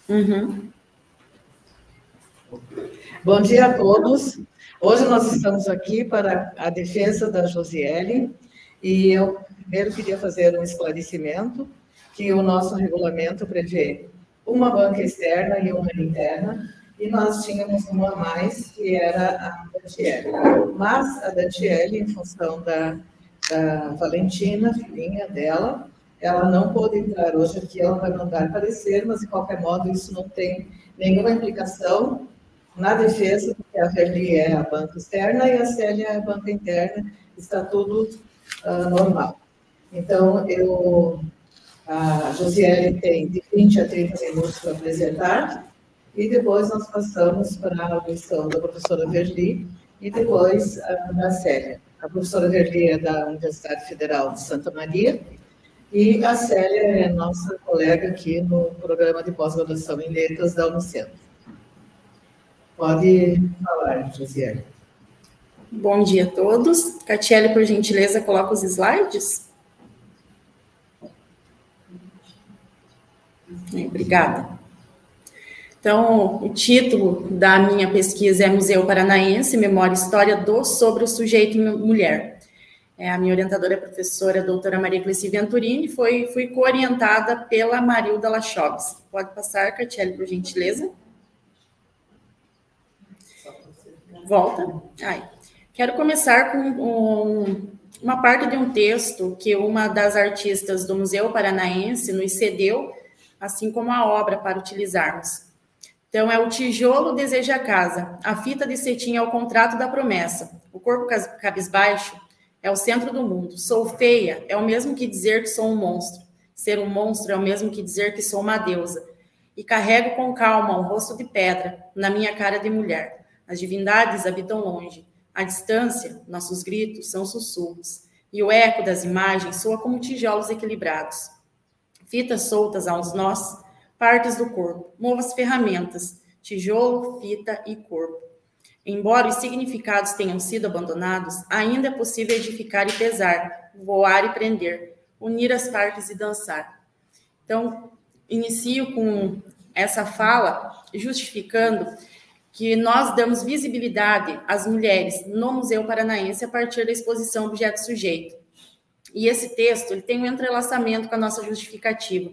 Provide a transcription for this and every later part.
Uhum. Bom dia a todos. Hoje nós estamos aqui para a defesa da Josiele e eu primeiro queria fazer um esclarecimento que o nosso regulamento prevê uma banca externa e uma interna e nós tínhamos uma a mais que era a Dantiele. Mas a Dantiele, em função da Valentina, filhinha dela, ela não pôde entrar hoje aqui, ela vai mandar parecer, mas de qualquer modo isso não tem nenhuma implicação na defesa, porque a Verli é a banca externa e a Célia é a banca interna, está tudo normal. Então, a Josiele tem de 20 a 30 minutos para apresentar, e depois nós passamos para a audição da professora Verli e depois da Célia. A professora Verli é da Universidade Federal de Santa Maria, e a Célia é nossa colega aqui no programa de pós-graduação em letras da Unicentro. Pode falar, Josiele. Bom dia a todos. Catiele, por gentileza, coloca os slides. Obrigada. Então, o título da minha pesquisa é Museu Paranaense, Memória e História sobre o Sujeito Mulher. A minha orientadora é a professora doutora Maria Cleci Venturini, fui coorientada pela Marilda Lachobes. Pode passar, Catiele, por gentileza. Volta. Quero começar com uma parte de um texto que uma das artistas do Museu Paranaense nos cedeu, assim como a obra, para utilizarmos. Então, é o tijolo deseja a casa, a fita de cetim é o contrato da promessa, o corpo cabisbaixo é o centro do mundo, sou feia é o mesmo que dizer que sou um monstro, ser um monstro é o mesmo que dizer que sou uma deusa, e carrego com calma um rosto de pedra na minha cara de mulher. As divindades habitam longe. À distância, nossos gritos são sussurros. E o eco das imagens soa como tijolos equilibrados. Fitas soltas aos nós, partes do corpo. Mova as ferramentas. Tijolo, fita e corpo. Embora os significados tenham sido abandonados, ainda é possível edificar e pesar, voar e prender, unir as partes e dançar. Então, inicio com essa fala justificando que nós damos visibilidade às mulheres no Museu Paranaense a partir da exposição Objeto Sujeito. E esse texto ele tem um entrelaçamento com a nossa justificativa,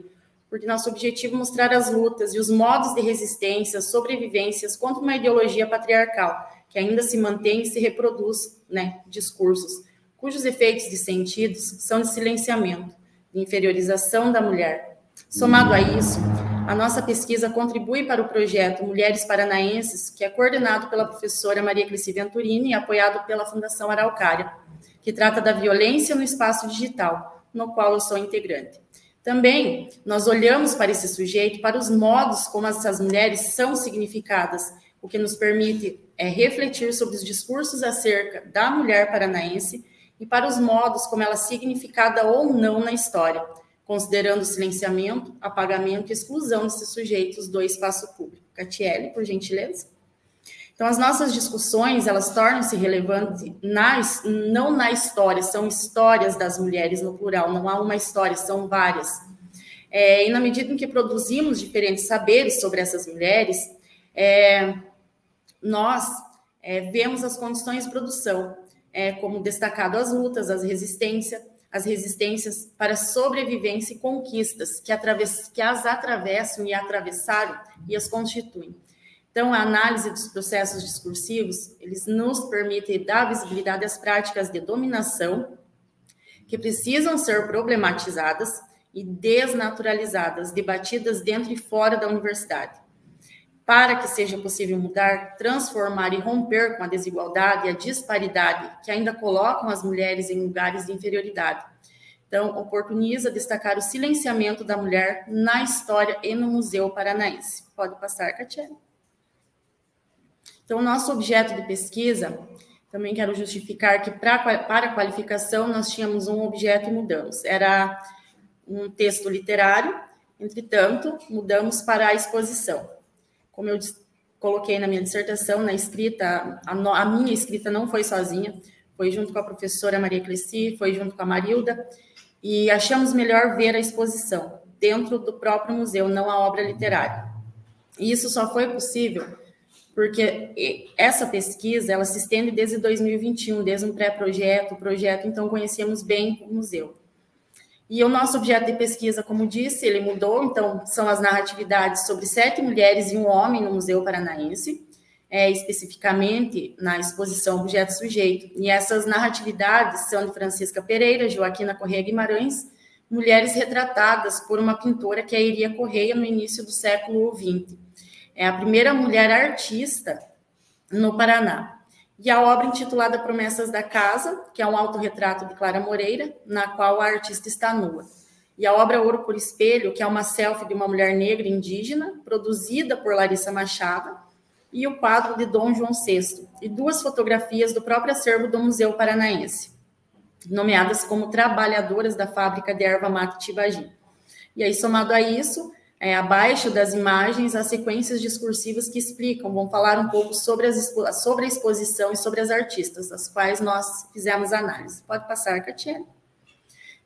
porque nosso objetivo é mostrar as lutas e os modos de resistência, sobrevivências contra uma ideologia patriarcal, que ainda se mantém e se reproduz, discursos, cujos efeitos de sentidos são de silenciamento, de inferiorização da mulher. Somado a isso, a nossa pesquisa contribui para o projeto Mulheres Paranaenses, que é coordenado pela professora Maria Cleci Venturini e apoiado pela Fundação Araucária, que trata da violência no espaço digital, no qual eu sou integrante. Também, nós olhamos para esse sujeito, para os modos como essas mulheres são significadas, o que nos permite refletir sobre os discursos acerca da mulher paranaense e para os modos como ela é significada ou não na história, considerando o silenciamento, apagamento e exclusão desses sujeitos do espaço público. Catiele, por gentileza. Então, as nossas discussões, elas tornam-se relevantes não na história, são histórias das mulheres no plural, não há uma história, são várias. E na medida em que produzimos diferentes saberes sobre essas mulheres, nós vemos as condições de produção, como destacado as lutas, as resistências para sobrevivência e conquistas que as atravessam e atravessaram e as constituem. Então, a análise dos processos discursivos, eles nos permitem dar visibilidade às práticas de dominação que precisam ser problematizadas e desnaturalizadas, debatidas dentro e fora da universidade. Para que seja possível mudar, transformar e romper com a desigualdade e a disparidade que ainda colocam as mulheres em lugares de inferioridade. Então, oportuniza destacar o silenciamento da mulher na história e no Museu Paranaense. Pode passar, Catiele. Então, nosso objeto de pesquisa, também quero justificar que para a qualificação nós tínhamos um objeto e mudamos. Era um texto literário, entretanto, mudamos para a exposição. Como eu coloquei na minha dissertação, na escrita, a minha escrita não foi sozinha, foi junto com a professora Maria Cleci, foi junto com a Marilda, e achamos melhor ver a exposição dentro do próprio museu, não a obra literária. E isso só foi possível porque essa pesquisa, ela se estende desde 2021, desde um pré-projeto, o projeto, então conhecemos bem o museu. E o nosso objeto de pesquisa, como disse, ele mudou, então são as narratividades sobre 7 mulheres e um homem no Museu Paranaense, especificamente na exposição Objeto Sujeito. E essas narratividades são de Francisca Pereira, Joaquina Correia Guimarães, mulheres retratadas por uma pintora que é a Iria Correia no início do século XX. É a primeira mulher artista no Paraná. E a obra intitulada Promessas da Casa, que é um autorretrato de Clara Moreira, na qual a artista está nua. E a obra Ouro por Espelho, que é uma selfie de uma mulher negra indígena, produzida por Larissa Machado, e o quadro de Dom João VI, e 2 fotografias do próprio acervo do Museu Paranaense, nomeadas como trabalhadoras da fábrica de erva mate Tibagi. E aí, somado a isso, abaixo das imagens, as sequências discursivas que explicam, vão falar um pouco sobre a exposição e sobre as artistas, das quais nós fizemos análise. Pode passar, Catiele.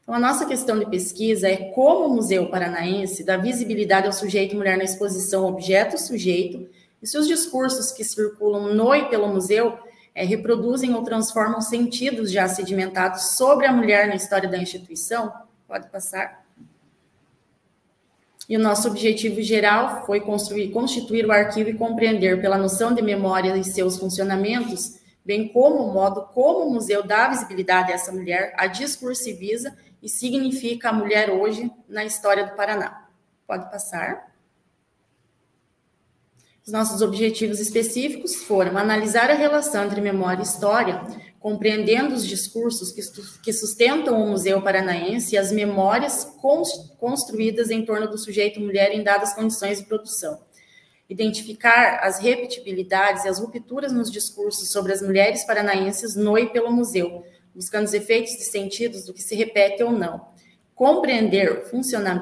Então, a nossa questão de pesquisa é como o Museu Paranaense dá visibilidade ao sujeito mulher na exposição objeto-sujeito, e se os discursos que circulam no e pelo museu reproduzem ou transformam sentidos já sedimentados sobre a mulher na história da instituição. Pode passar. E o nosso objetivo geral foi constituir o arquivo e compreender pela noção de memória e seus funcionamentos, bem como o modo como o museu dá visibilidade a essa mulher, a discursiviza e significa a mulher hoje na história do Paraná. Pode passar. Os nossos objetivos específicos foram analisar a relação entre memória e história, compreendendo os discursos que sustentam o Museu Paranaense e as memórias construídas em torno do sujeito mulher em dadas condições de produção. Identificar as repetibilidades e as rupturas nos discursos sobre as mulheres paranaenses no e pelo museu, buscando os efeitos de sentidos do que se repete ou não. Compreender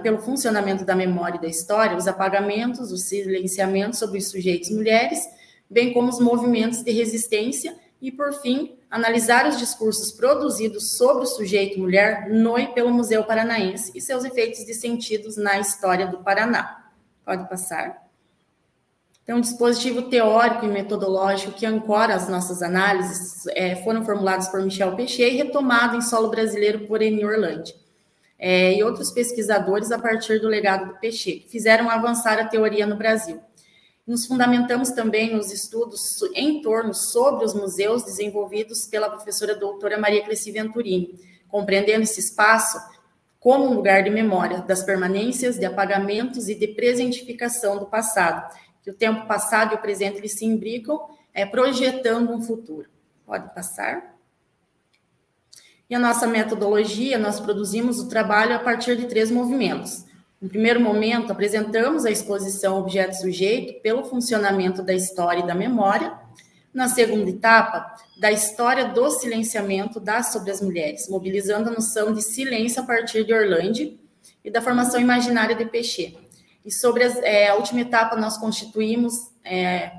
pelo funcionamento da memória e da história os apagamentos, os silenciamentos sobre os sujeitos mulheres, bem como os movimentos de resistência e, por fim, analisar os discursos produzidos sobre o sujeito mulher no e pelo Museu Paranaense e seus efeitos de sentidos na história do Paraná. Pode passar. Então, um dispositivo teórico e metodológico que ancora as nossas análises foram formulados por Michel Pechet e retomado em solo brasileiro por Eni Orlandi. E outros pesquisadores a partir do legado do Pechet, que fizeram avançar a teoria no Brasil. Nos fundamentamos também nos estudos em torno sobre os museus desenvolvidos pela professora doutora Maria Cleci Venturini, compreendendo esse espaço como um lugar de memória das permanências, de apagamentos e de presentificação do passado, que o tempo passado e o presente eles se imbricam, projetando um futuro. Pode passar. E a nossa metodologia, nós produzimos o trabalho a partir de 3 movimentos. No primeiro momento, apresentamos a exposição objeto-sujeito pelo funcionamento da história e da memória. Na segunda etapa, da história do silenciamento sobre as mulheres, mobilizando a noção de silêncio a partir de Orlandi e da formação imaginária de Pechet. E sobre a última etapa, nós constituímos,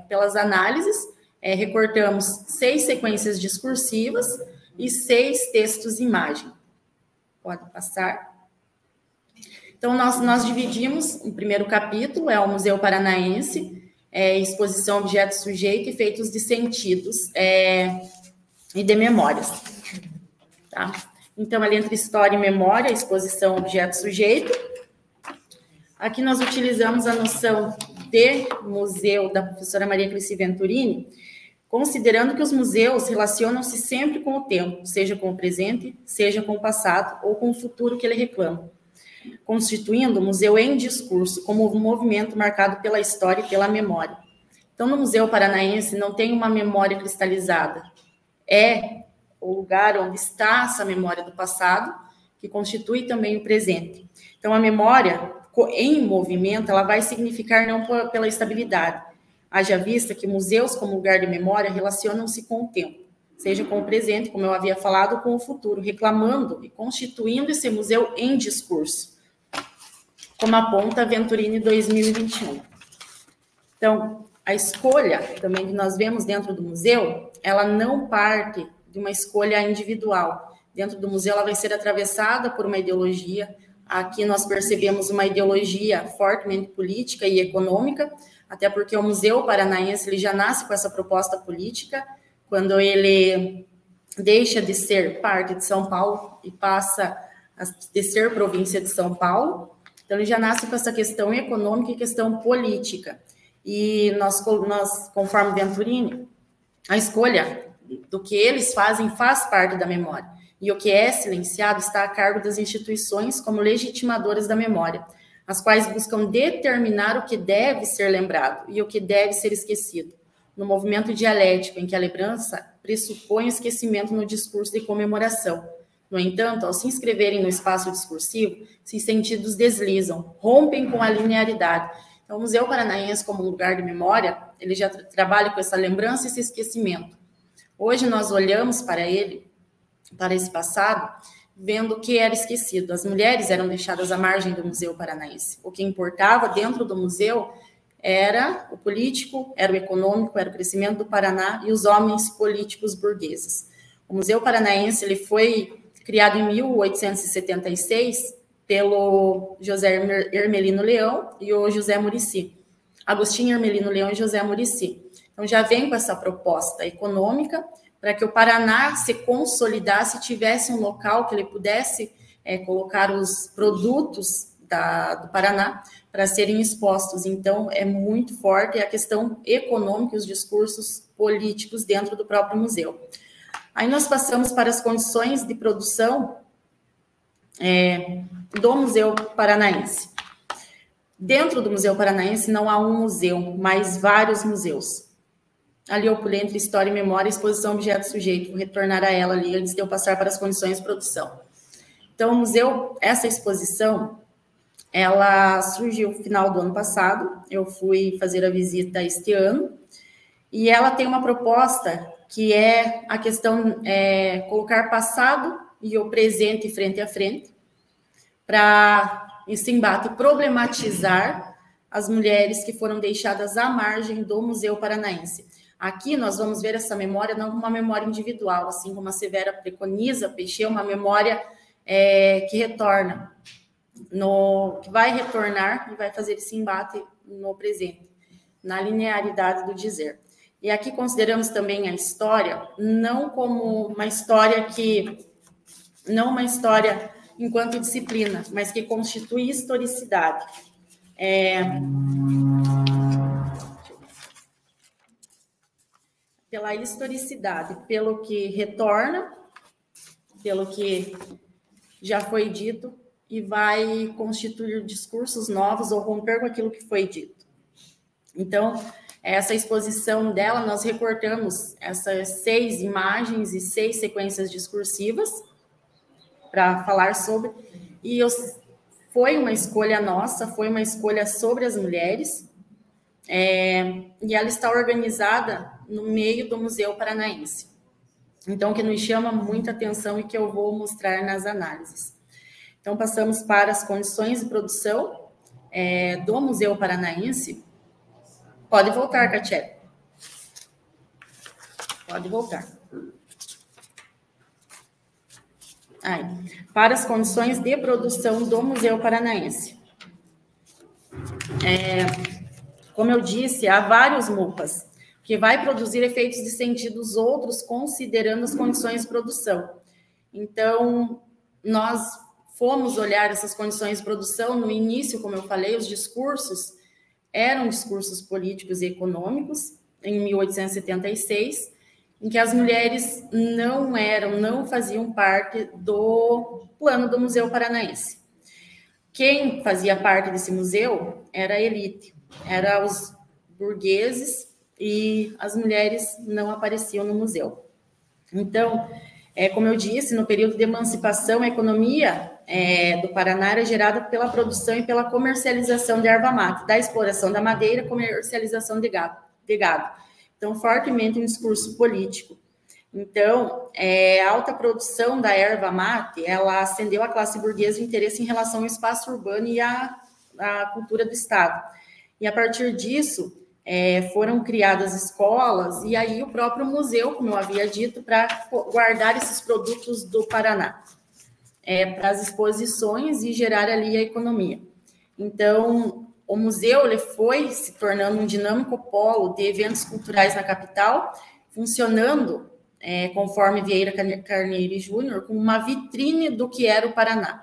pelas análises, recortamos 6 sequências discursivas, e 6 textos e imagem. Pode passar. Então, nós dividimos o primeiro capítulo, o Museu Paranaense, exposição objeto-sujeito e feitos de sentidos e de memórias. Tá? Então, ali entre história e memória, exposição objeto-sujeito. Aqui nós utilizamos a noção de museu da professora Maria Cleci Venturini, considerando que os museus relacionam-se sempre com o tempo, seja com o presente, seja com o passado ou com o futuro que ele reclama, constituindo o museu em discurso como um movimento marcado pela história e pela memória. Então, no Museu Paranaense não tem uma memória cristalizada, é o lugar onde está essa memória do passado, que constitui também o presente. Então, a memória em movimento, ela vai significar não pela estabilidade, haja vista que museus, como lugar de memória, relacionam-se com o tempo, seja com o presente, como eu havia falado, ou com o futuro, reclamando e constituindo esse museu em discurso, como aponta Venturini 2021. Então, a escolha também que nós vemos dentro do museu, ela não parte de uma escolha individual. Dentro do museu, ela vai ser atravessada por uma ideologia, aqui nós percebemos uma ideologia fortemente política e econômica, até porque o Museu Paranaense ele já nasce com essa proposta política, quando ele deixa de ser parte de São Paulo e passa a ser província de São Paulo. Então, ele já nasce com essa questão econômica e questão política. E nós conforme Venturini, a escolha do que eles fazem faz parte da memória. E o que é silenciado está a cargo das instituições como legitimadoras da memória, as quais buscam determinar o que deve ser lembrado e o que deve ser esquecido, no movimento dialético em que a lembrança pressupõe o esquecimento no discurso de comemoração. No entanto, ao se inscreverem no espaço discursivo, esses sentidos deslizam, rompem com a linearidade. Então, o Museu Paranaense, como lugar de memória, ele já trabalha com essa lembrança e esse esquecimento. Hoje, nós olhamos para ele, para esse passado, vendo o que era esquecido. As mulheres eram deixadas à margem do Museu Paranaense. O que importava dentro do museu era o político, era o econômico, era o crescimento do Paraná e os homens políticos burgueses. O Museu Paranaense ele foi criado em 1876 pelo José Hermelino Leão e o José Muricy. Agostinho Hermelino Leão e José Muricy. Então, já vem com essa proposta econômica para que o Paraná se consolidasse e tivesse um local que ele pudesse colocar os produtos do Paraná para serem expostos. Então, é muito forte a questão econômica e os discursos políticos dentro do próprio museu. Aí nós passamos para as condições de produção do Museu Paranaense. Dentro do Museu Paranaense não há um museu, mas vários museus. Ali eu pulei entre História e Memória, Exposição Objeto Sujeito. Vou retornar a ela ali antes de eu passar para as condições de produção. Então, o museu, essa exposição, ela surgiu no final do ano passado. Eu fui fazer a visita este ano. E ela tem uma proposta que é a questão colocar passado e o presente frente a frente, para esse embate problematizar as mulheres que foram deixadas à margem do Museu Paranaense. Aqui nós vamos ver essa memória não como uma memória individual, assim como a Severa preconiza, Peixe, uma memória que retorna, que vai retornar e vai fazer esse embate no presente, na linearidade do dizer. E aqui consideramos também a história, não como uma história não uma história enquanto disciplina, mas que constitui historicidade. Pela historicidade, pelo que retorna, pelo que já foi dito, e vai constituir discursos novos ou romper com aquilo que foi dito. Então, essa exposição dela, nós recortamos essas 6 imagens e 6 sequências discursivas para falar sobre, e foi uma escolha nossa, foi uma escolha sobre as mulheres, e ela está organizada no meio do Museu Paranaense. Então, o que nos chama muita atenção e que eu vou mostrar nas análises. Então, passamos para as condições de produção do Museu Paranaense. Pode voltar, Katia. Pode voltar. Para as condições de produção do Museu Paranaense. Como eu disse, há vários MUPAs, que vai produzir efeitos de sentidos outros, considerando as condições de produção. Então, nós fomos olhar essas condições de produção. No início, como eu falei, os discursos eram discursos políticos e econômicos, em 1876, em que as mulheres não faziam parte do plano do Museu Paranaense. Quem fazia parte desse museu era a elite, eram os burgueses, e as mulheres não apareciam no museu. Então, como eu disse, no período de emancipação, a economia do Paraná era gerada pela produção e pela comercialização de erva mate, da exploração da madeira, comercialização de gado. Então, fortemente um discurso político. Então, a alta produção da erva mate, ela acendeu a classe burguesa o interesse em relação ao espaço urbano e à cultura do Estado. E, a partir disso, foram criadas escolas e aí o próprio museu, como eu havia dito, para guardar esses produtos do Paraná. para as exposições e gerar ali a economia. Então, o museu ele foi se tornando um dinâmico polo de eventos culturais na capital, funcionando, conforme Vieira Carneiro Júnior, como uma vitrine do que era o Paraná.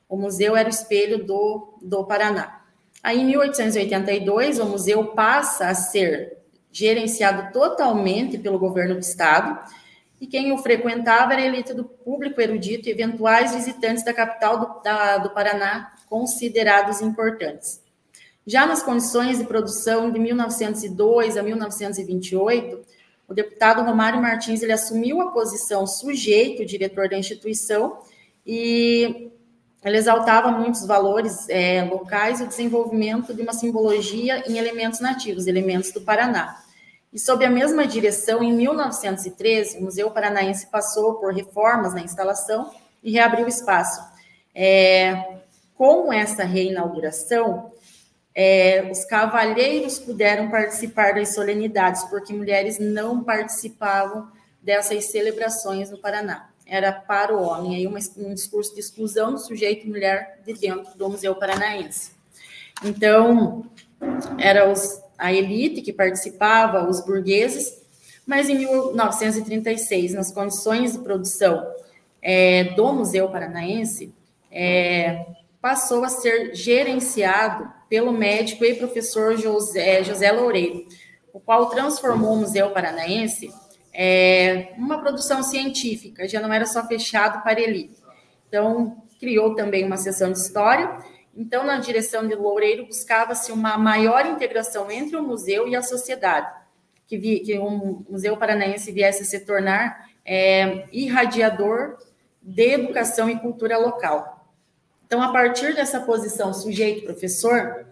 O museu era o espelho do Paraná. Aí, em 1882, o museu passa a ser gerenciado totalmente pelo governo do estado, e quem o frequentava era a elite do público erudito e eventuais visitantes da capital do Paraná, considerados importantes. Já nas condições de produção de 1902 a 1928, o deputado Romário Martins ele assumiu a posição sujeito, diretor da instituição, e ele exaltava muitos valores locais e o desenvolvimento de uma simbologia em elementos nativos, elementos do Paraná. E sob a mesma direção, em 1913, o Museu Paranaense passou por reformas na instalação e reabriu o espaço. Com essa reinauguração, os cavalheiros puderam participar das solenidades, porque mulheres não participavam dessas celebrações no Paraná. Era para o homem, aí um discurso de exclusão do sujeito mulher de dentro do Museu Paranaense. Então, era a elite que participava, os burgueses, mas em 1936, nas condições de produção do Museu Paranaense, passou a ser gerenciado pelo médico e professor José Loureiro, o qual transformou o Museu Paranaense uma produção científica, já não era só fechado para elite. Então, criou também uma seção de história. Então, na direção de Loureiro, buscava-se uma maior integração entre o museu e a sociedade, que o Museu Paranaense viesse a se tornar irradiador de educação e cultura local. Então, a partir dessa posição sujeito-professor,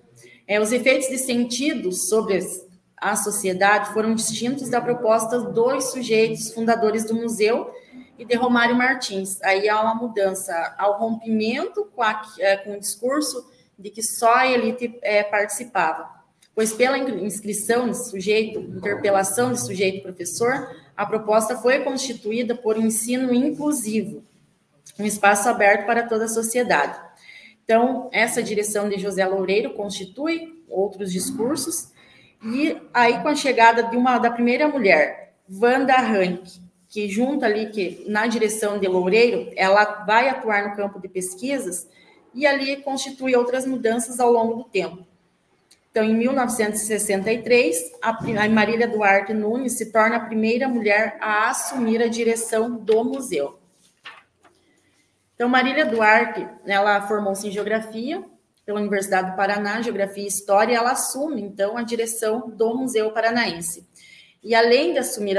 os efeitos de sentido sobre a sociedade foram distintos da proposta dos sujeitos fundadores do museu e de Romário Martins. Aí há uma mudança ao rompimento com o discurso de que só a elite participava, pois pela inscrição de sujeito, interpelação de sujeito-professor, a proposta foi constituída por um ensino inclusivo, um espaço aberto para toda a sociedade. Então, essa direção de José Loureiro constitui outros discursos, e aí com a chegada da primeira mulher, Wanda Rank, que junto ali, que na direção de Loureiro, ela vai atuar no campo de pesquisas, e ali constitui outras mudanças ao longo do tempo. Então, em 1963, a Marília Duarte Nunes se torna a primeira mulher a assumir a direção do museu. Então, Marília Duarte, ela formou-se em Geografia pela Universidade do Paraná, Geografia e História, e ela assume, então, a direção do Museu Paranaense. E, além de assumir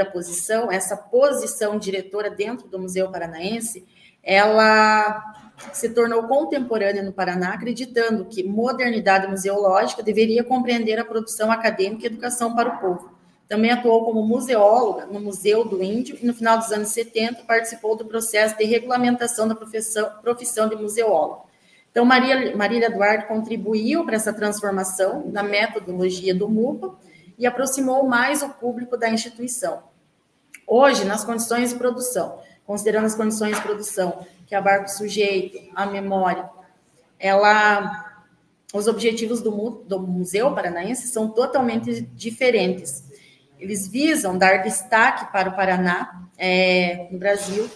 essa posição diretora dentro do Museu Paranaense, ela se tornou contemporânea no Paraná, acreditando que modernidade museológica deveria compreender a produção acadêmica e educação para o povo. Também atuou como museóloga no Museu do Índio e, no final dos anos 70, participou do processo de regulamentação da profissão de museólogo. Então, Marília Duarte contribuiu para essa transformação na metodologia do MUPA e aproximou mais o público da instituição. Hoje, nas condições de produção, considerando as condições de produção que abarca o sujeito, a memória, os objetivos do Museu Paranaense são totalmente diferentes. Eles visam dar destaque para o Paraná, no Brasil,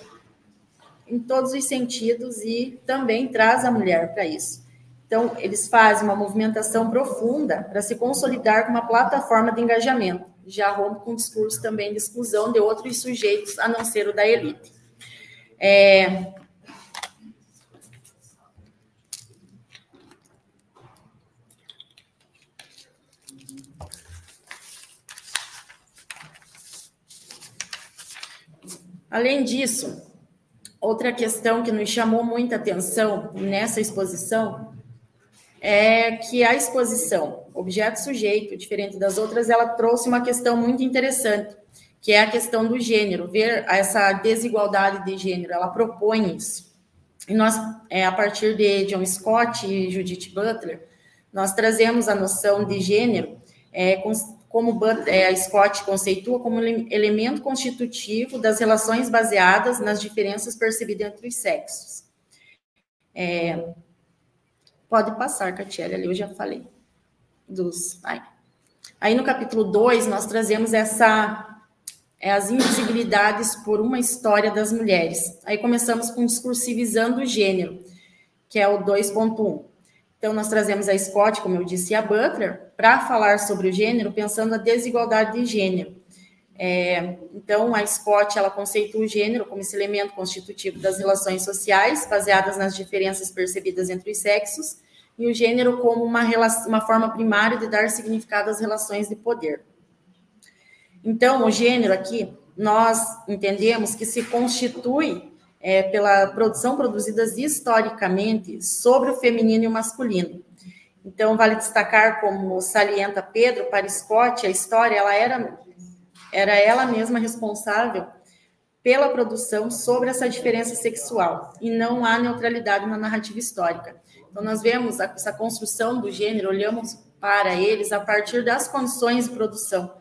em todos os sentidos, e também traz a mulher para isso. Então, eles fazem uma movimentação profunda para se consolidar com uma plataforma de engajamento, já rompe com um discurso também de exclusão de outros sujeitos, a não ser o da elite. Além disso, outra questão que nos chamou muita atenção nessa exposição é que a exposição objeto-sujeito, diferente das outras, ela trouxe uma questão muito interessante, que é a questão do gênero, ver essa desigualdade de gênero, ela propõe isso. E nós, a partir de John Scott e Judith Butler, nós trazemos a noção de gênero como a Scott conceitua como elemento constitutivo das relações baseadas nas diferenças percebidas entre os sexos. Pode passar, Catiele, ali eu já falei. Aí no capítulo 2, nós trazemos as invisibilidades por uma história das mulheres. Aí começamos com discursivizando o gênero, que é o 2.1. Então, nós trazemos a Scott, como eu disse, e a Butler, para falar sobre o gênero, pensando a desigualdade de gênero. Então, a Scott, ela conceitua o gênero como esse elemento constitutivo das relações sociais, baseadas nas diferenças percebidas entre os sexos, e o gênero como uma forma primária de dar significado às relações de poder. Então, o gênero aqui, nós entendemos que se constitui pela produção produzidas historicamente sobre o feminino e o masculino. Então, vale destacar, como salienta Pedro, para Scott, a história ela era ela mesma responsável pela produção sobre essa diferença sexual, e não há neutralidade na narrativa histórica. Então, nós vemos essa construção do gênero, olhamos para eles a partir das condições de produção,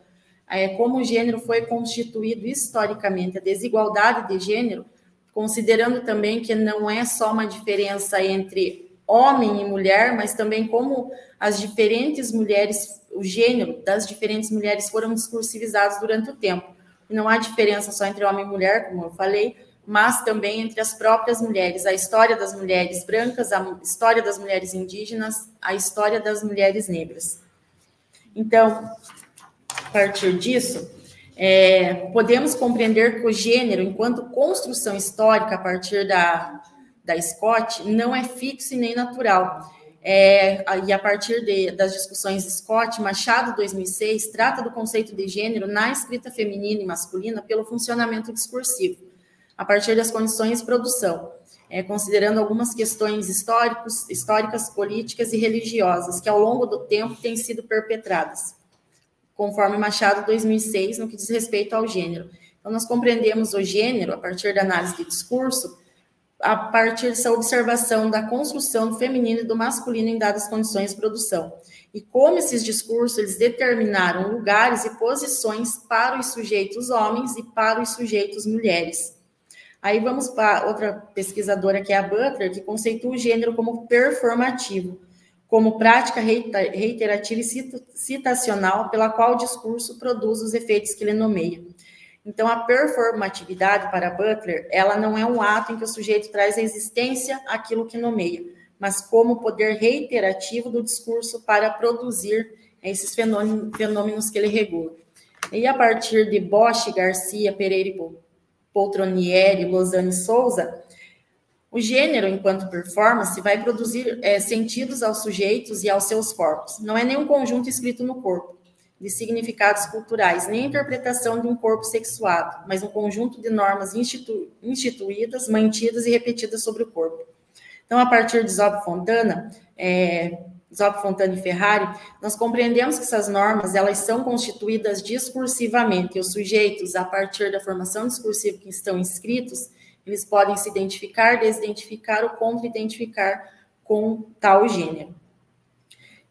como o gênero foi constituído historicamente, a desigualdade de gênero, considerando também que não é só uma diferença entre homem e mulher, mas também como as diferentes mulheres, o gênero das diferentes mulheres foram discursivizados durante o tempo. E não há diferença só entre homem e mulher, como eu falei, mas também entre as próprias mulheres, a história das mulheres brancas, a história das mulheres indígenas, a história das mulheres negras. Então, a partir disso, podemos compreender que o gênero, enquanto construção histórica a partir da Scott, não é fixo e nem natural. E a partir das discussões de Scott, Machado, 2006, trata do conceito de gênero na escrita feminina e masculina pelo funcionamento discursivo, a partir das condições de produção, considerando algumas questões históricas, políticas e religiosas, que ao longo do tempo têm sido perpetradas, conforme Machado, 2006, no que diz respeito ao gênero. Então, nós compreendemos o gênero, a partir da análise de discurso, a partir dessa observação da construção do feminino e do masculino em dadas condições de produção. E como esses discursos, eles determinaram lugares e posições para os sujeitos homens e para os sujeitos mulheres. Aí vamos para outra pesquisadora, que é a Butler, que conceitua o gênero como performativo, como prática reiterativa e citacional pela qual o discurso produz os efeitos que ele nomeia. Então, a performatividade para Butler, ela não é um ato em que o sujeito traz à existência aquilo que nomeia, mas como poder reiterativo do discurso para produzir esses fenômenos que ele regula. E a partir de Bosch, Garcia, Pereira e Poltronieri, Lozano e Souza, o gênero, enquanto performance, vai produzir sentidos aos sujeitos e aos seus corpos. Não é nenhum conjunto escrito no corpo, de significados culturais, nem interpretação de um corpo sexuado, mas um conjunto de normas instituídas, mantidas e repetidas sobre o corpo. Então, a partir de Zopf, Fontana e Ferrari, nós compreendemos que essas normas, elas são constituídas discursivamente, e os sujeitos, a partir da formação discursiva que estão inscritos, eles podem se identificar, desidentificar ou contra-identificar com tal gênero.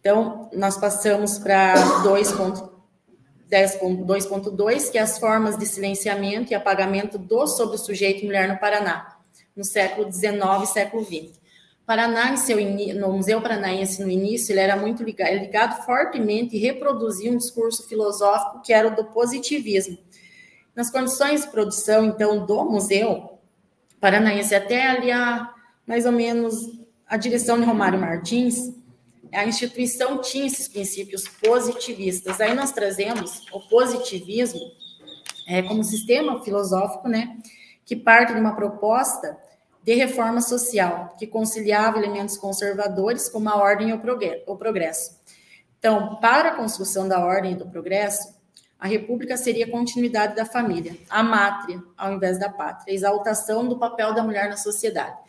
Então, nós passamos para 2.2, que é as formas de silenciamento e apagamento sobre o sujeito mulher no Paraná, no século XIX e século XX. Paraná, no Museu Paranaense, no início, ele era muito ligado fortemente e reproduzia um discurso filosófico que era o do positivismo. Nas condições de produção, então, do Museu Paranaense, até ali mais ou menos a direção de Romário Martins, a instituição tinha esses princípios positivistas. Aí nós trazemos o positivismo como sistema filosófico, né, que parte de uma proposta de reforma social, que conciliava elementos conservadores como a ordem e o progresso. Então, para a construção da ordem e do progresso, a república seria a continuidade da família, a mátria, ao invés da pátria, a exaltação do papel da mulher na sociedade.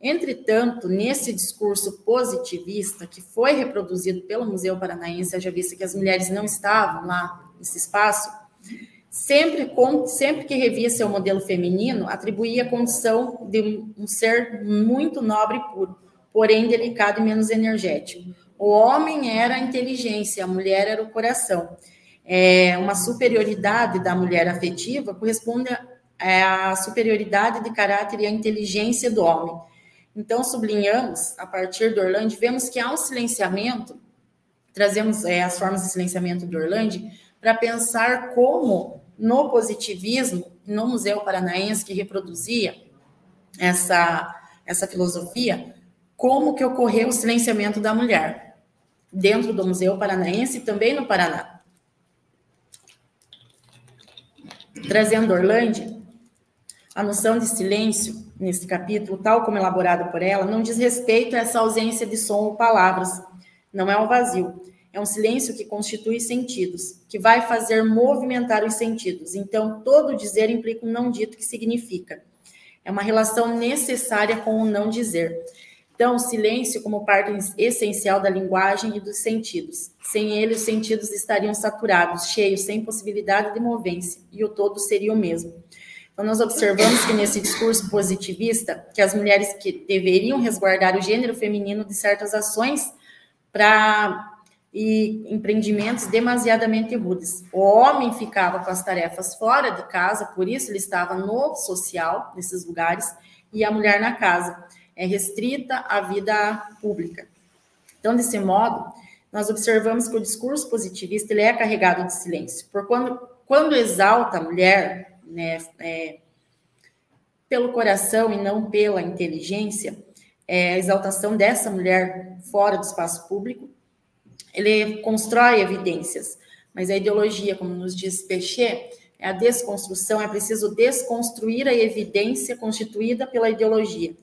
Entretanto, nesse discurso positivista, que foi reproduzido pelo Museu Paranaense, haja vista que as mulheres não estavam lá nesse espaço, sempre que revia seu modelo feminino, atribuía a condição de um ser muito nobre e puro, porém delicado e menos energético. O homem era a inteligência, a mulher era o coração. Uma superioridade da mulher afetiva corresponde à superioridade de caráter e à inteligência do homem. Então, sublinhamos, a partir do Orlandi, vemos que há um silenciamento, trazemos as formas de silenciamento do Orlandi, para pensar como, no positivismo, no Museu Paranaense, que reproduzia essa filosofia, como que ocorreu o silenciamento da mulher dentro do Museu Paranaense e também no Paraná. Trazendo Orlandi, a noção de silêncio, nesse capítulo, tal como elaborado por ela, não diz respeito a essa ausência de som ou palavras, não é um vazio, é um silêncio que constitui sentidos, que vai fazer movimentar os sentidos. Então, todo dizer implica um não dito que significa. É uma relação necessária com o não dizer. Então, o silêncio como parte essencial da linguagem e dos sentidos. Sem ele, os sentidos estariam saturados, cheios, sem possibilidade de movência, e o todo seria o mesmo. Então, nós observamos que nesse discurso positivista, que as mulheres que deveriam resguardar o gênero feminino de certas ações e empreendimentos demasiadamente rudes. O homem ficava com as tarefas fora de casa, por isso ele estava no social, nesses lugares, e a mulher na casa. É restrita à vida pública. Então, desse modo, nós observamos que o discurso positivista ele é carregado de silêncio. Quando exalta a mulher, né, pelo coração e não pela inteligência, a exaltação dessa mulher fora do espaço público, ele constrói evidências, mas a ideologia, como nos diz Péchet, é a desconstrução, é preciso desconstruir a evidência constituída pela ideologia.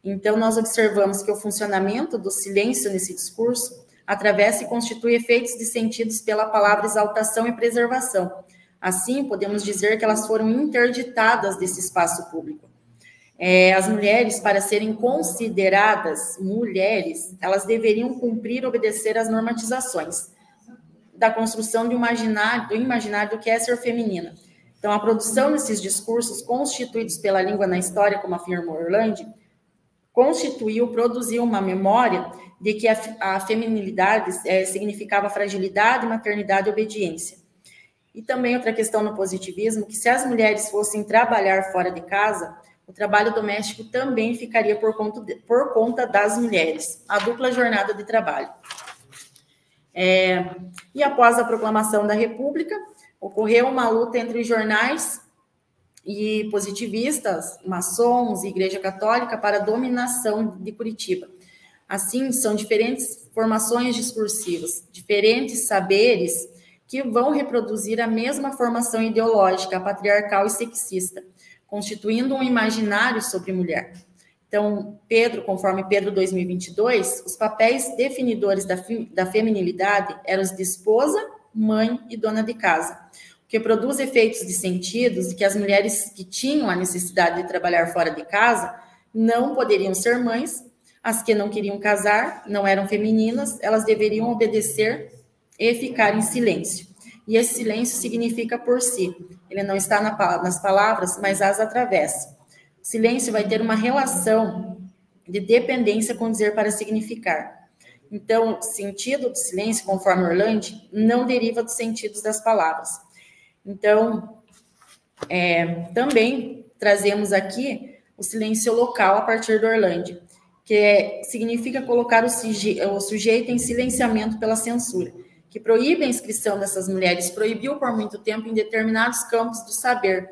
Então, nós observamos que o funcionamento do silêncio nesse discurso atravessa e constitui efeitos de sentidos pela palavra exaltação e preservação. Assim, podemos dizer que elas foram interditadas desse espaço público. As mulheres, para serem consideradas mulheres, elas deveriam cumprir e obedecer às normatizações da construção do imaginário do que é ser feminina. Então, a produção desses discursos constituídos pela língua na história, como afirma Orlandi, produziu uma memória de que a feminilidade significava fragilidade, maternidade e obediência. E também outra questão no positivismo, que se as mulheres fossem trabalhar fora de casa, o trabalho doméstico também ficaria por conta das mulheres, a dupla jornada de trabalho. E após a proclamação da República, ocorreu uma luta entre os jornais e positivistas, maçons e Igreja Católica para a dominação de Curitiba. Assim, são diferentes formações discursivas, diferentes saberes que vão reproduzir a mesma formação ideológica, patriarcal e sexista, constituindo um imaginário sobre mulher. Então, conforme Pedro 2022, os papéis definidores da feminilidade eram os de esposa, mãe e dona de casa, que produz efeitos de sentidos e que as mulheres que tinham a necessidade de trabalhar fora de casa não poderiam ser mães, as que não queriam casar, não eram femininas, elas deveriam obedecer e ficar em silêncio. E esse silêncio significa por si. Ele não está nas palavras, mas as atravessa. O silêncio vai ter uma relação de dependência com dizer para significar. Então, o sentido do silêncio, conforme Orlandi, não deriva dos sentidos das palavras. Então, também trazemos aqui o silêncio local a partir do Orlandi, que significa colocar o sujeito em silenciamento pela censura, que proíbe a inscrição dessas mulheres, proibiu por muito tempo em determinados campos do saber,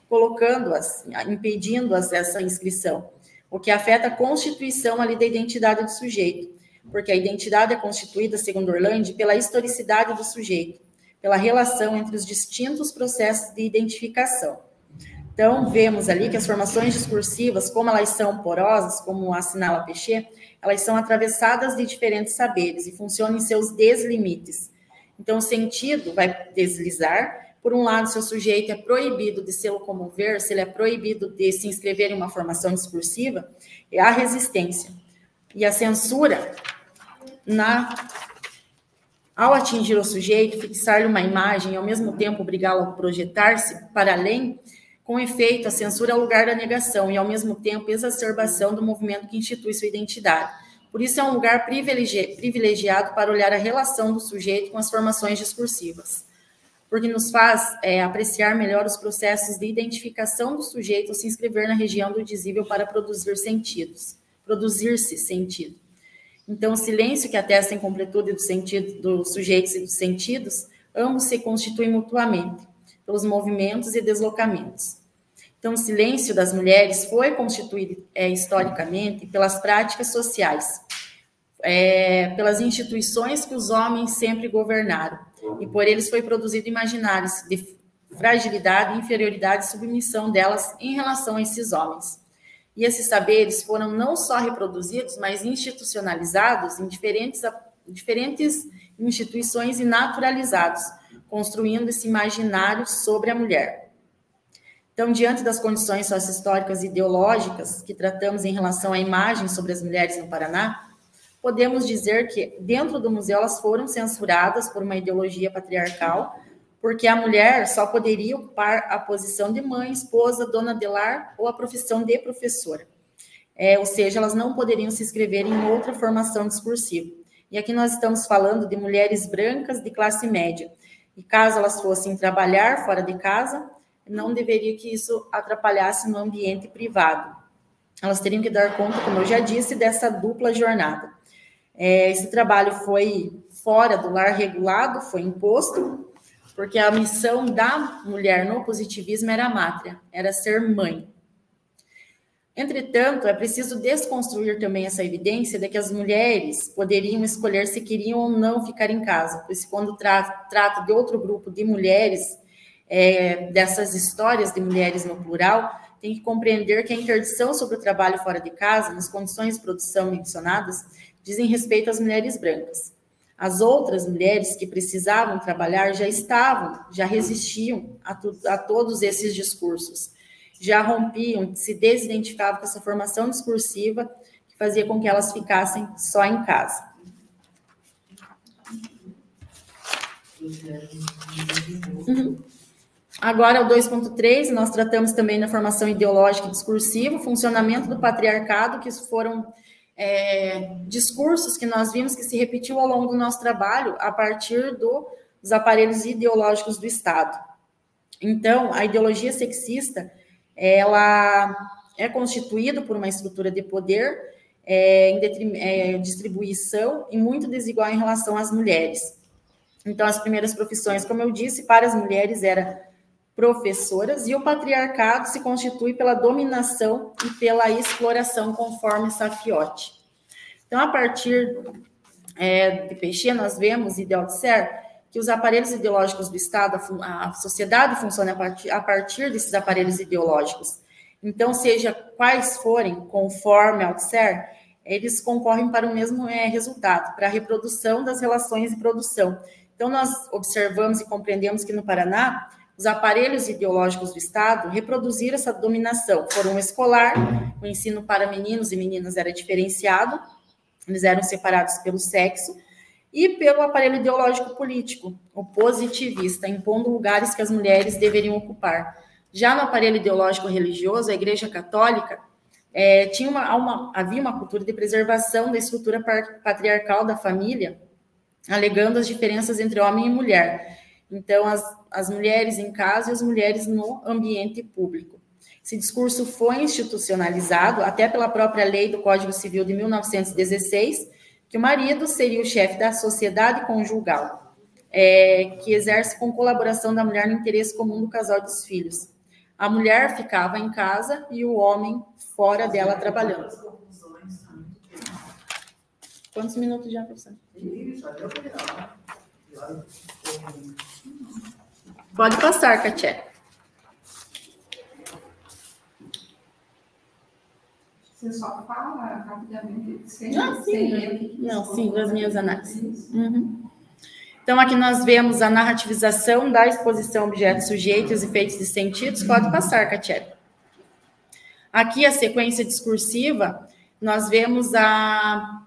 colocando-as, impedindo-as essa inscrição, o que afeta a constituição ali da identidade do sujeito, porque a identidade é constituída, segundo Orlandi, pela historicidade do sujeito, pela relação entre os distintos processos de identificação. Então, vemos ali que as formações discursivas, como elas são porosas, como assinala Péchet, elas são atravessadas de diferentes saberes e funcionam em seus deslimites. Então, o sentido vai deslizar. Por um lado, se o sujeito é proibido de se locomover, se ele é proibido de se inscrever em uma formação discursiva, é a resistência. E a censura, ao atingir o sujeito, fixar-lhe uma imagem e, ao mesmo tempo, obrigá-lo a projetar-se para além, com efeito, a censura é o lugar da negação e, ao mesmo tempo, exacerbação do movimento que institui sua identidade. Por isso, é um lugar privilegiado para olhar a relação do sujeito com as formações discursivas. porque nos faz apreciar melhor os processos de identificação do sujeito ao se inscrever na região do dizível para produzir-se sentido. Então, o silêncio que atesta a incompletude do sentido dos sujeitos e dos sentidos, ambos se constituem mutuamente, pelos movimentos e deslocamentos. Então, o silêncio das mulheres foi constituído historicamente pelas práticas sociais, pelas instituições que os homens sempre governaram, e por eles foi produzido imaginários de fragilidade, inferioridade e submissão delas em relação a esses homens. E esses saberes foram não só reproduzidos, mas institucionalizados em diferentes instituições e naturalizados, construindo esse imaginário sobre a mulher. Então, diante das condições socio-históricas e ideológicas que tratamos em relação à imagem sobre as mulheres no Paraná, podemos dizer que, dentro do museu, elas foram censuradas por uma ideologia patriarcal, porque a mulher só poderia ocupar a posição de mãe, esposa, dona de lar ou a profissão de professora. Ou seja, elas não poderiam se inscrever em outra formação discursiva. E aqui nós estamos falando de mulheres brancas de classe média. E caso elas fossem trabalhar fora de casa, não deveria que isso atrapalhasse no ambiente privado. Elas teriam que dar conta, como eu já disse, dessa dupla jornada. Esse trabalho foi fora do lar regulado, foi imposto, porque a missão da mulher no positivismo era mátria, era ser mãe. Entretanto, é preciso desconstruir também essa evidência de que as mulheres poderiam escolher se queriam ou não ficar em casa, pois quando trata de outro grupo de mulheres, dessas histórias de mulheres no plural, tem que compreender que a interdição sobre o trabalho fora de casa, nas condições de produção mencionadas, dizem respeito às mulheres brancas. As outras mulheres que precisavam trabalhar já resistiam a todos esses discursos, já rompiam, se desidentificavam com essa formação discursiva que fazia com que elas ficassem só em casa. Agora, o 2.3, nós tratamos também da formação ideológica e discursiva, o funcionamento do patriarcado, que foram discursos que nós vimos que se repetiu ao longo do nosso trabalho a partir dos aparelhos ideológicos do Estado. Então, a ideologia sexista, ela é constituída por uma estrutura de poder, distribuição e muito desigual em relação às mulheres. Então, as primeiras profissões, como eu disse, para as mulheres eram professoras, e o patriarcado se constitui pela dominação e pela exploração, conforme Safiotti. Então, a partir de Peixe, nós vemos, e de Althusser, que os aparelhos ideológicos do Estado, a sociedade funciona a partir desses aparelhos ideológicos. Então, seja quais forem, conforme Althusser, eles concorrem para o mesmo resultado, para a reprodução das relações de produção. Então, nós observamos e compreendemos que no Paraná, os aparelhos ideológicos do Estado reproduziram essa dominação. Foram o escolar, o ensino para meninos e meninas era diferenciado, eles eram separados pelo sexo, e pelo aparelho ideológico político, o positivista, impondo lugares que as mulheres deveriam ocupar. Já no aparelho ideológico religioso, a Igreja Católica havia uma cultura de preservação da estrutura patriarcal da família, alegando as diferenças entre homem e mulher. Então, as mulheres em casa e as mulheres no ambiente público. Esse discurso foi institucionalizado até pela própria lei do Código Civil de 1916, que o marido seria o chefe da sociedade conjugal, que exerce com colaboração da mulher no interesse comum do casal e dos filhos. A mulher ficava em casa e o homem fora dela trabalhando. Quantos minutos já, professor? Pode passar, Katia. Você só fala rapidamente, sem sim, das minhas análises. Então, aqui nós vemos a narrativização da exposição objetos, sujeitos, efeitos e sentidos. Pode passar, Katia. Aqui, a sequência discursiva, nós vemos a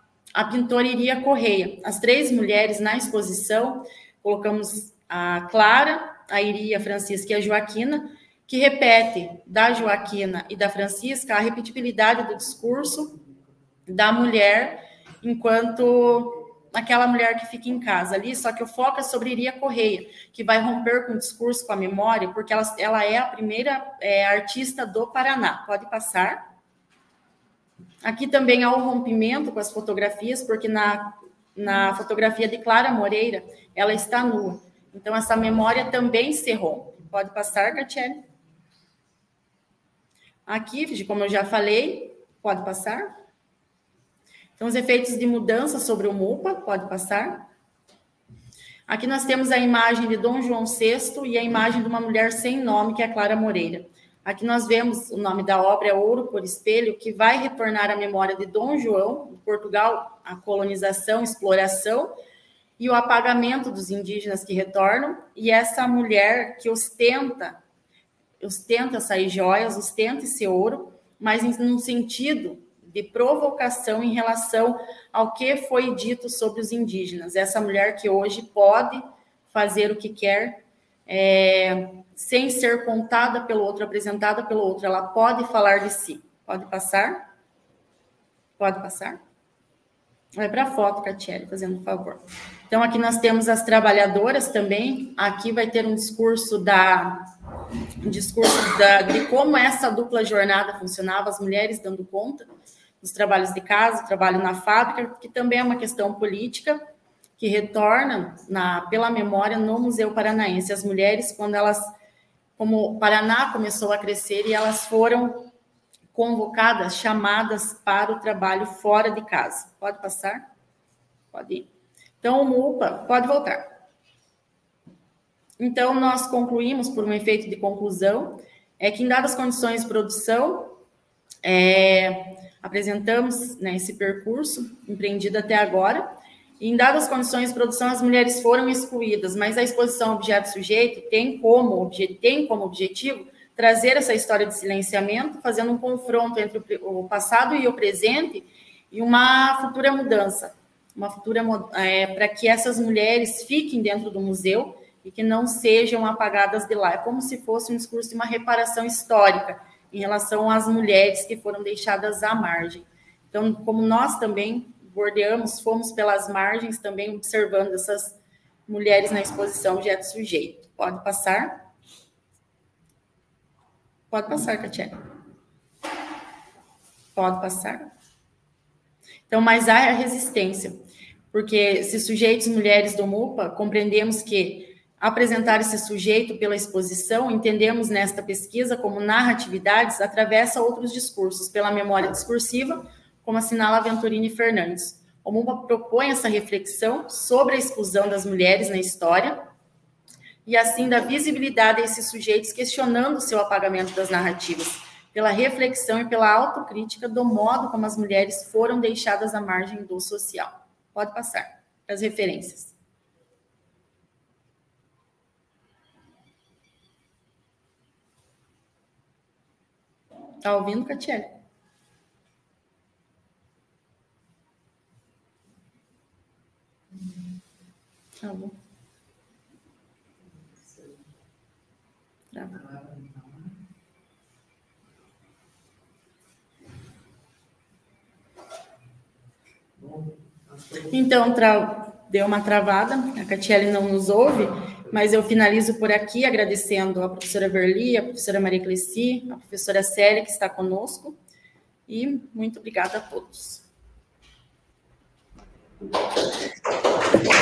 pintora Iria Correia. As três mulheres na exposição, colocamos a Clara, a Iria, a Francisca e a Joaquina, que repete da Joaquina e da Francisca a repetibilidade do discurso da mulher enquanto aquela mulher que fica em casa ali, só que o foco é sobre Iria Correia, que vai romper com o discurso, com a memória, porque ela é a primeira artista do Paraná. Pode passar. Aqui também há o rompimento com as fotografias, porque na fotografia de Clara Moreira, ela está nua. Então, essa memória também se rompe. Pode passar, Catiele. Aqui, como eu já falei, pode passar. Então, os efeitos de mudança sobre o MUPA, pode passar. Aqui nós temos a imagem de Dom João VI e a imagem de uma mulher sem nome, que é a Clara Moreira. Aqui nós vemos o nome da obra, é Ouro por Espelho, que vai retornar à memória de Dom João, de Portugal, a colonização, exploração, e o apagamento dos indígenas que retornam, e essa mulher que ostenta essas joias, ostenta esse ouro, mas num sentido de provocação em relação ao que foi dito sobre os indígenas. Essa mulher que hoje pode fazer o que quer, sem ser contada pelo outro, apresentada pelo outro, ela pode falar de si. Pode passar? Pode passar? Vai para a foto, Catiele, fazendo um favor. Então, aqui nós temos as trabalhadoras também. Aqui vai ter um discurso de como essa dupla jornada funcionava, as mulheres dando conta dos trabalhos de casa, trabalho na fábrica, que também é uma questão política, que retorna pela memória no Museu Paranaense. As mulheres, como o Paraná começou a crescer, e elas foram convocadas, chamadas para o trabalho fora de casa. Pode passar? Pode ir. Então, o MUPA, pode voltar. Então, nós concluímos, por um efeito de conclusão, que em dadas condições de produção, apresentamos, né, esse percurso empreendido até agora, e em dadas condições de produção, as mulheres foram excluídas, mas a exposição objeto-sujeito tem como objetivo trazer essa história de silenciamento, fazendo um confronto entre o passado e o presente, e uma futura mudança, para que essas mulheres fiquem dentro do museu e que não sejam apagadas de lá. É como se fosse um discurso de uma reparação histórica em relação às mulheres que foram deixadas à margem. Então, como nós também fomos pelas margens também observando essas mulheres na exposição objeto-sujeito. Pode passar? Pode passar, Catiele. Pode passar. Então, mas há a resistência, porque se sujeitos mulheres do MUPA, compreendemos que apresentar esse sujeito pela exposição, entendemos nesta pesquisa como narratividades, atravessa outros discursos, pela memória discursiva, como assinala Venturini Fernandes. O MUPA propõe essa reflexão sobre a exclusão das mulheres na história, e assim da visibilidade a esses sujeitos, questionando o seu apagamento das narrativas, pela reflexão e pela autocrítica do modo como as mulheres foram deixadas à margem do social. Pode passar para as referências. Está ouvindo, Catiele? Tá bom. Então, deu uma travada, a Catiele não nos ouve, mas eu finalizo por aqui agradecendo a professora Verli, a professora Maria Cleci, a professora Célia, que está conosco, e muito obrigada a todos.